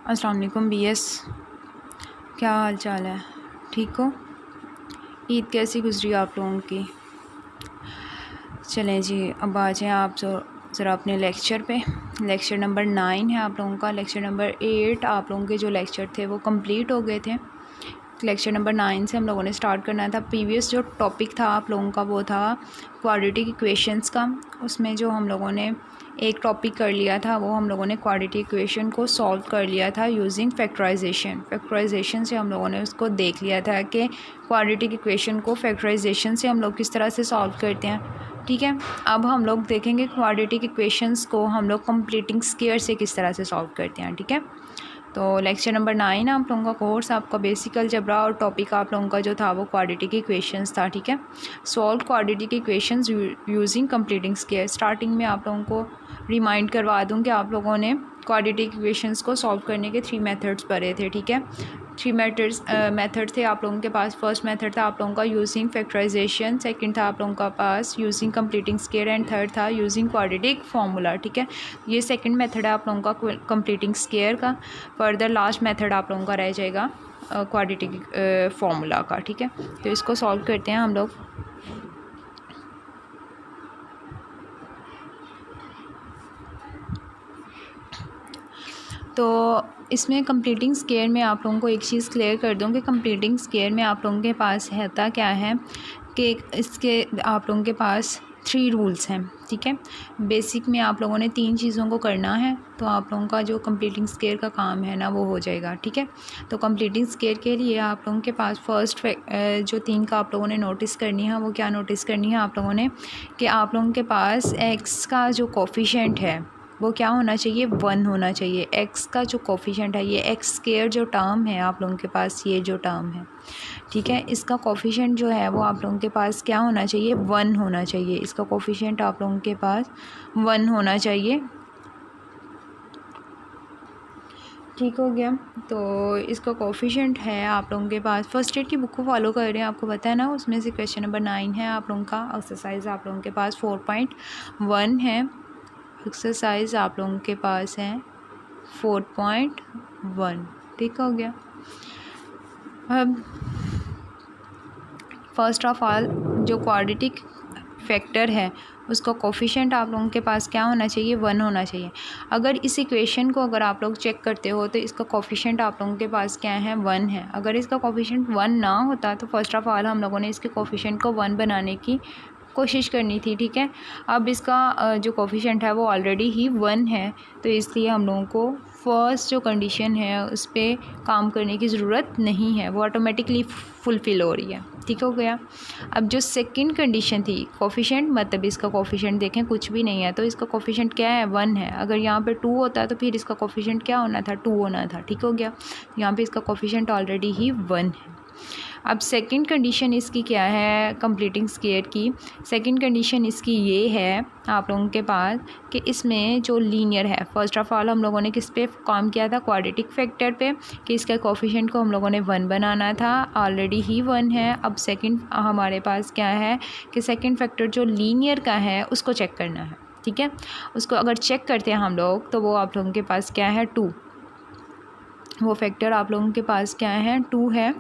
अस्सलाम वालेकुम बीएस, क्या हाल चाल है? ठीक हो? ईद कैसी गुजरी आप लोगों की? चलें जी, अब आ जाएँ आप ज़रा अपने लेक्चर पे। लेक्चर नंबर 9 है आप लोगों का। लेक्चर नंबर 8 आप लोगों के जो लेक्चर थे वो कंप्लीट हो गए थे। लेक्चर नंबर 9 से हम लोगों ने स्टार्ट करना था। प्रीवियस जो टॉपिक था आप लोगों का वो था क्वाड्रेटिक इक्वेशंस का। उसमें जो हम लोगों ने एक टॉपिक कर लिया था वो हम लोगों ने क्वाड्रेटिक इक्वेशन को सॉल्व कर लिया था यूजिंग फैक्टराइजेशन। फैक्टराइजेशन से हम लोगों ने उसको देख लिया था कि क्वाड्रेटिक इक्वेशन को फैक्टराइजेशन से हम लोग किस तरह से सॉल्व करते हैं। ठीक है, अब हम लोग देखेंगे क्वाड्रेटिक इक्वेशंस को हम लोग कंप्लीटिंग स्क्वायर से किस तरह से सॉल्व करते हैं। ठीक है, तो लेक्चर नंबर 9 आप लोगों का कोर्स आपका बेसिक अलजेब्रा और टॉपिक आप लोगों का जो था वो क्वाड्रेटिक इक्वेशंस था। ठीक है, solve quadratic equations using completing square. Starting में आप लोगों को रिमाइंड करवा दूं कि आप लोगों ने क्वाड्रेटिक इक्वेशंस को सॉल्व करने के 3 मेथड्स पढ़े थे। ठीक है, 3 मेथड थे आप लोगों के पास। फर्स्ट मेथड था आप लोगों का यूजिंग फैक्टराइजेशन, सेकंड था आप लोगों का पास using completing square and third था यूजिंग क्वाड्रेटिक फार्मूला। ठीक है, ये सेकंड मेथड है आप लोगों का कंप्लीटिंग स्क्वायर का। फर्दर लास्ट मेथड आप लोगों का रह जाएगा क्वाड्रेटिक फार्मूला का। ठीक है, तो इसको सॉल्व करते हैं हम लोग। तो इसमें कंप्लीटिंग स्क्वायर में आप लोगों को एक चीज़ क्लियर कर दूं कि कंप्लीटिंग स्क्वायर में आप लोगों के पास रहता क्या है कि इसके आप लोगों के पास 3 रूल्स हैं। ठीक है, बेसिक में आप लोगों ने 3 चीज़ों को करना है तो आप लोगों का जो कंप्लीटिंग स्क्वायर का काम है ना वो हो जाएगा। ठीक है, तो कंप्लीटिंग स्क्वायर के लिए आप लोगों के पास फर्स्ट जो 3 का आप लोगों ने नोटिस करनी है वो क्या नोटिस करनी है आप लोगों ने कि आप लोगों के पास एक्स का जो कोफिशिएंट है वो क्या होना चाहिए, 1 होना चाहिए। एक्स का जो कोफिशिएंट है, ये एक्स स्क्वायर जो टर्म है आप लोगों के पास, ये जो टर्म है, ठीक है, इसका कोफिशिएंट जो है वो आप लोगों के पास क्या होना चाहिए, 1 होना चाहिए। इसका कोफिशिएंट आप लोगों के पास 1 होना चाहिए। ठीक हो गया, तो इसका कोफिशिएंट है आप लोगों के पास। फर्स्ट एड की बुक को फॉलो कर रहे हैं, आपको पता है ना, उसमें से क्वेश्चन नंबर 9 है आप लोगों का। एक्सरसाइज आप लोगों के पास 4.1 है। एक्सरसाइज आप लोगों के पास है 4.1। ठीक हो गया। अब फर्स्ट ऑफ ऑल जो क्वाड्रेटिक फैक्टर है उसका कोफिशिएंट आप लोगों के पास क्या होना चाहिए, 1 होना चाहिए। अगर इस इक्वेशन को अगर आप लोग चेक करते हो तो इसका कोफिशिएंट आप लोगों के पास क्या है, 1 है। अगर इसका कोफिशिएंट 1 ना होता तो फर्स्ट ऑफ ऑल हम लोगों ने इसके कोफिशिएंट को 1 बनाने की कोशिश करनी थी। ठीक है, अब इसका जो कोफिशिएंट है वो ऑलरेडी ही 1 है, तो इसलिए हम लोगों को फर्स्ट जो कंडीशन है उस पर काम करने की ज़रूरत नहीं है, वो ऑटोमेटिकली फुलफ़िल हो रही है। ठीक हो गया। अब जो सेकंड कंडीशन थी, कोफिशिएंट मतलब इसका कोफिशिएंट देखें कुछ भी नहीं है, तो इसका कोफिशिएंट क्या है, 1 है। अगर यहाँ पे 2 होता तो फिर इसका कोफिशिएंट क्या होना था, 2 होना था। ठीक हो गया, यहाँ पे इसका कोफिशिएंट ऑलरेडी ही 1 है। अब सेकंड कंडीशन इसकी क्या है, कंप्लीटिंग स्क्वायर की सेकंड कंडीशन इसकी ये है आप लोगों के पास कि इसमें जो लीनियर है, फर्स्ट ऑफ ऑल हम लोगों ने किस पे काम किया था, क्वाड्रेटिक फैक्टर पे, कि इसका कोफिशिएंट को हम लोगों ने 1 बनाना था, ऑलरेडी ही 1 है। अब सेकंड हमारे पास क्या है कि सेकंड फैक्टर जो लीनियर का है उसको चेक करना है। ठीक है, उसको अगर चेक करते हैं हम लोग तो वो आप लोगों के पास क्या है, 2। वो फैक्टर आप लोगों के पास क्या है, 2 है।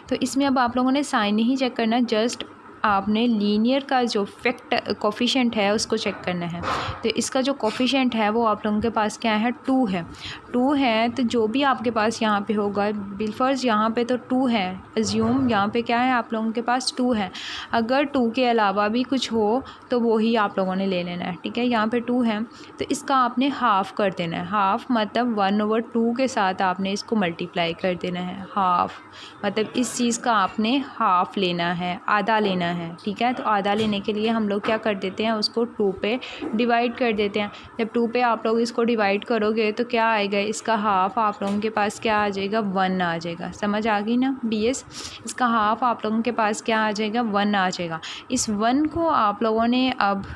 तो इसमें अब आप लोगों ने साइन नहीं चेक करना, जस्ट आपने लीनियर का जो फैक्टर कोफिशिएंट है उसको चेक करना है। तो इसका जो कोफिशिएंट है वो आप लोगों के पास क्या है, 2 है। 2 है तो जो भी आपके पास यहाँ पे होगा, बिलफर्ज यहाँ पे तो 2 है, अज्यूम यहाँ पे क्या है आप लोगों के पास 2 है। अगर 2 के अलावा भी कुछ हो तो वो ही आप लोगों ने ले लेना है। ठीक है, यहाँ पे 2 है तो इसका आपने हाफ़ कर देना है। हाफ़ मतलब 1/2 के साथ आपने इसको मल्टीप्लाई कर देना है। हाफ़ मतलब इस चीज़ का आपने हाफ़ लेना है, आधा लेना है। ठीक है, तो आधा लेने के लिए हम लोग क्या कर देते हैं, उसको 2 पे डिवाइड कर देते हैं। जब 2 पे आप लोग इसको डिवाइड करोगे तो क्या आएगा, इसका हाफ़ आप लोगों के पास क्या आ जाएगा, 1 आ जाएगा। समझ आ गई ना बीएस, इसका हाफ़ आप लोगों के पास क्या आ जाएगा, 1 आ जाएगा। इस 1 को आप लोगों ने अब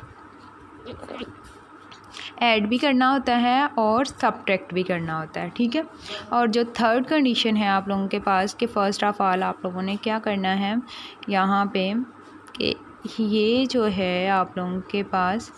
ऐड भी करना होता है और सब्ट्रैक्ट भी करना होता है। ठीक है, और जो थर्ड कंडीशन है आप लोगों के पास कि फ़र्स्ट ऑफ ऑल आप लोगों ने क्या करना है यहाँ पे कि ये जो है आप लोगों के पास,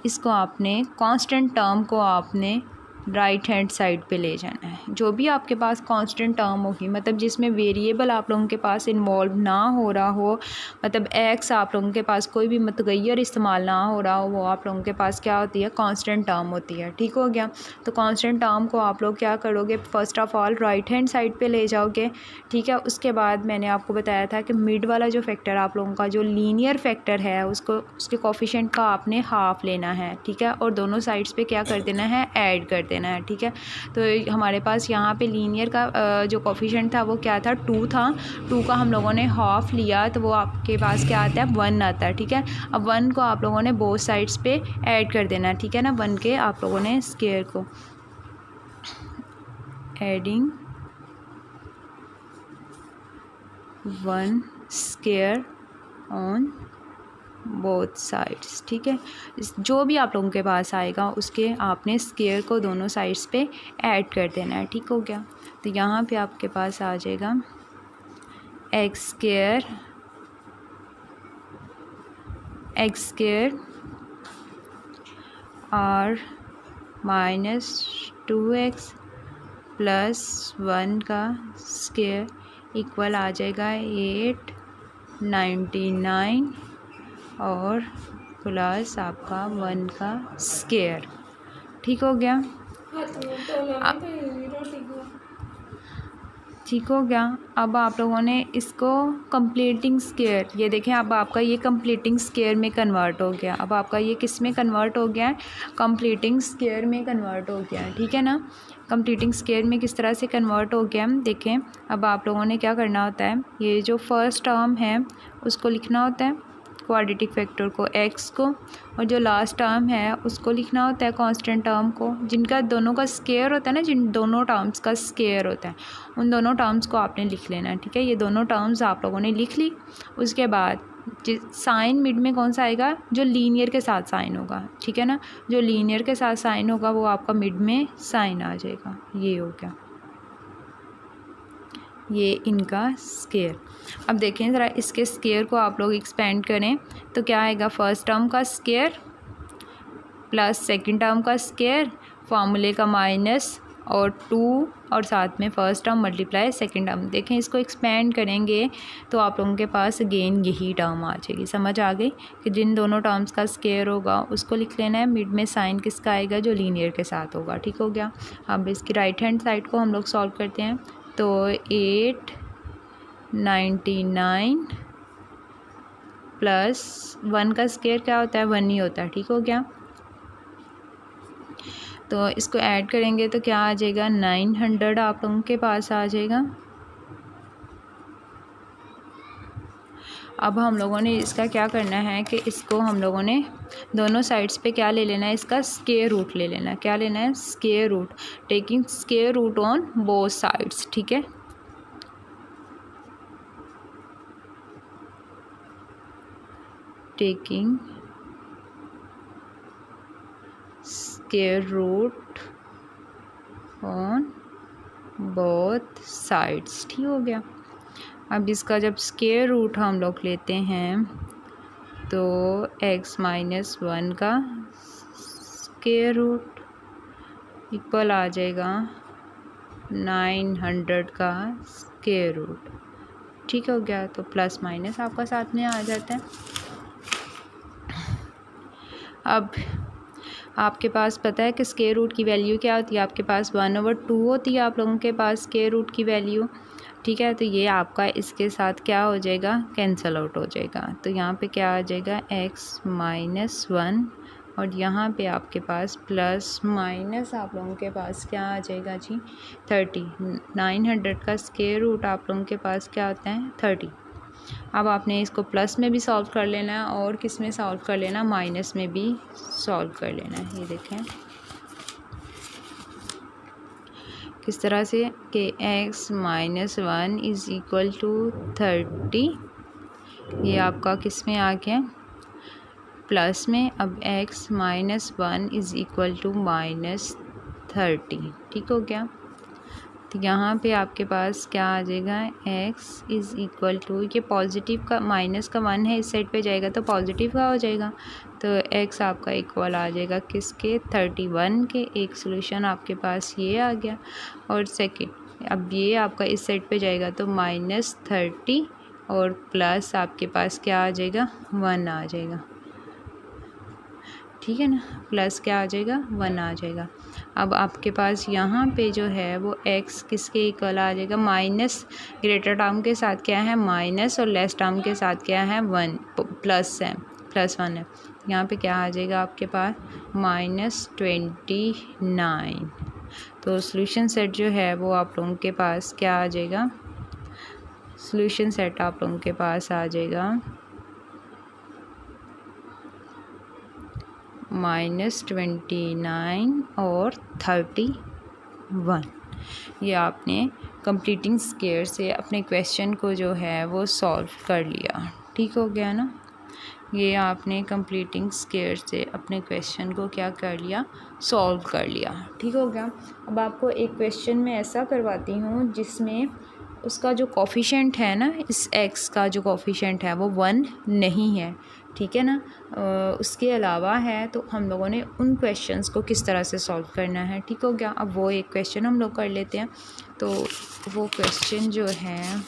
इसको आपने कांस्टेंट टर्म को आपने राइट हैंड साइड पे ले जाना है। जो भी आपके पास कांस्टेंट टर्म होगी, मतलब जिसमें वेरिएबल आप लोगों के पास इन्वॉल्व ना हो रहा हो, मतलब एक्स आप लोगों के पास कोई भी मुतगैर इस्तेमाल ना हो रहा हो, वो आप लोगों के पास क्या होती है, कांस्टेंट टर्म होती है। ठीक हो गया। तो कांस्टेंट टर्म को आप लोग क्या करोगे, first of all right hand side पे ले जाओगे। ठीक है। उसके बाद मैंने आपको बताया था कि मिड वाला जो फैक्टर आप लोगों का जो लीनियर फैक्टर है, उसको उसके कोफिशिएंट का आपने हाफ लेना है। ठीक है। और दोनों साइड्स पे क्या कर देना है, ऐड कर देना है। ठीक है। तो हमारे पास यहाँ पे लीनियर का जो कोफिशिएंट था वो क्या था, 2 था। 2 का हम लोगों ने हाफ लिया तो वो आपके पास क्या आता है, 1 आता है। ठीक है। अब 1 को आप लोगों ने बोथ साइड्स पे ऐड कर देना है। ठीक है ना। 1 के आप लोगों ने स्क्वायर को adding 1 square on both sides. ठीक है। जो भी आप लोगों के पास आएगा उसके आपने स्क्वायर को दोनों साइड्स पे ऐड कर देना है। ठीक हो गया। तो यहाँ पे आपके पास आ जाएगा एक्स स्क्वायर और -2x + 1 का स्क्वायर इक्वल आ जाएगा 899 और प्लस आपका 1 का स्क्वायर। ठीक हो गया। ठीक हो गया। अब आप लोगों ने इसको कंप्लीटिंग स्क्वायर, ये देखें अब आपका ये कंप्लीटिंग स्क्वायर में कन्वर्ट हो गया। अब आपका ये किस में कन्वर्ट हो गया है, कंप्लीटिंग स्क्वायर में कन्वर्ट हो गया है। ठीक है ना। कंप्लीटिंग स्क्वायर में किस तरह से कन्वर्ट हो गया, देखें। अब आप लोगों ने क्या करना होता है, ये जो फर्स्ट टर्म है उसको लिखना होता है क्वाड्रेटिक फैक्टर को, x को, और जो लास्ट टर्म है उसको लिखना होता है कांस्टेंट टर्म को, जिनका दोनों का स्क्वायर होता है ना, जिन दोनों टर्म्स का स्क्वायर होता है, उन दोनों टर्म्स को आपने लिख लेना है। ठीक है। ये दोनों टर्म्स आप लोगों ने लिख ली। उसके बाद साइन मिड में कौन सा आएगा, जो लीनियर के साथ साइन होगा। ठीक है ना। जो लीनियर के साथ साइन होगा वो आपका मिड में साइन आ जाएगा। ये हो गया, ये इनका स्क्वायर। अब देखें ज़रा इसके स्क्वायर को आप लोग एक्सपेंड करें तो क्या आएगा, फर्स्ट टर्म का स्क्वायर प्लस सेकंड टर्म का स्क्वायर, फार्मूले का माइनस और 2 और साथ में first term multiply second term. देखें इसको एक्सपेंड करेंगे तो आप लोगों के पास अगेन यही टर्म आ जाएगी। समझ आ गई कि जिन दोनों टर्म्स का स्क्वायर होगा उसको लिख लेना है। मिड में साइन किसका आएगा, जो लीनियर के साथ होगा। ठीक हो गया। अब इसकी राइट हैंड साइड को हम लोग सॉल्व करते हैं। तो 899 + 1 का स्क्वायर क्या होता है, 1 ही होता है। ठीक हो गया। तो इसको ऐड करेंगे तो क्या आ जाएगा, 900 आप लोगों के पास आ जाएगा। अब हम लोगों ने इसका क्या करना है कि इसको हम लोगों ने दोनों साइड्स पे क्या ले लेना है, इसका स्क्वायर रूट ले लेना है। क्या लेना है, square root, taking square root on both sides. ठीक है। Taking square root on both sides. ठीक हो गया। अब इसका जब स्क्वायर रूट हम लोग लेते हैं तो x - 1 का स्क्वायर रूट इक्वल आ जाएगा 900 का स्क्वायर रूट। ठीक हो गया। तो प्लस माइनस आपका साथ में आ जाता है। अब आपके पास पता है कि स्क्वायर रूट की वैल्यू क्या होती है, आपके पास 1/2 होती है आप लोगों के पास स्क्वायर रूट की वैल्यू। ठीक है। तो ये आपका इसके साथ क्या हो जाएगा, कैंसिल आउट हो जाएगा। तो यहाँ पे क्या आ जाएगा, x - 1, और यहाँ पे आपके पास प्लस माइनस आप लोगों के पास क्या आ जाएगा जी, 30। 900 का स्क्वायर रूट आप लोगों के पास क्या होता है, 30। अब आपने इसको प्लस में भी सॉल्व कर लेना है और किस में सॉल्व कर लेना, माइनस में भी सॉल्व कर लेना है। ये देखें किस तरह से कि x - 1 = 30, ये आपका किस में आ गया, प्लस में। अब x - 1 = -30। ठीक हो गया। तो यहाँ पे आपके पास क्या आ जाएगा, x इज़ इक्वल टू, ये पॉजिटिव का माइनस का 1 है, इस साइड पे जाएगा तो पॉजिटिव का हो जाएगा। तो x आपका इक्वल आ जाएगा किसके, 31 के। एक सोल्यूशन आपके पास ये आ गया। और सेकंड, अब ये आपका इस साइड पे जाएगा तो -30 और प्लस आपके पास क्या आ जाएगा, 1 आ जाएगा। ठीक है ना, प्लस क्या आ जाएगा, 1 आ जाएगा। अब आपके पास यहाँ पे जो है वो x किसके इक्वल आ जाएगा, माइनस ग्रेटर टर्म के साथ क्या है माइनस, और लेस टर्म के साथ क्या है 1 प्लस है, +1 है। यहाँ पे क्या आ जाएगा आपके पास, -29। तो सॉल्यूशन सेट जो है वो आप लोगों के पास क्या आ जाएगा, सॉल्यूशन सेट आप लोगों के पास आ जाएगा -29 और 31। ये आपने कंप्लीटिंग स्क्वायर से अपने क्वेश्चन को जो है वो सॉल्व कर लिया। ठीक हो गया ना, ये आपने कंप्लीटिंग स्क्वायर से अपने क्वेश्चन को क्या कर लिया, सॉल्व कर लिया। ठीक हो गया। अब आपको एक क्वेश्चन में ऐसा करवाती हूँ जिसमें उसका जो कोफिशिएंट है ना, इस x का जो कोफिशिएंट है वो 1 नहीं है। ठीक है ना, उसके अलावा है, तो हम लोगों ने उन क्वेश्चंस को किस तरह से सॉल्व करना है। ठीक हो गया। अब वो एक क्वेश्चन हम लोग कर लेते हैं। तो वो क्वेश्चन जो है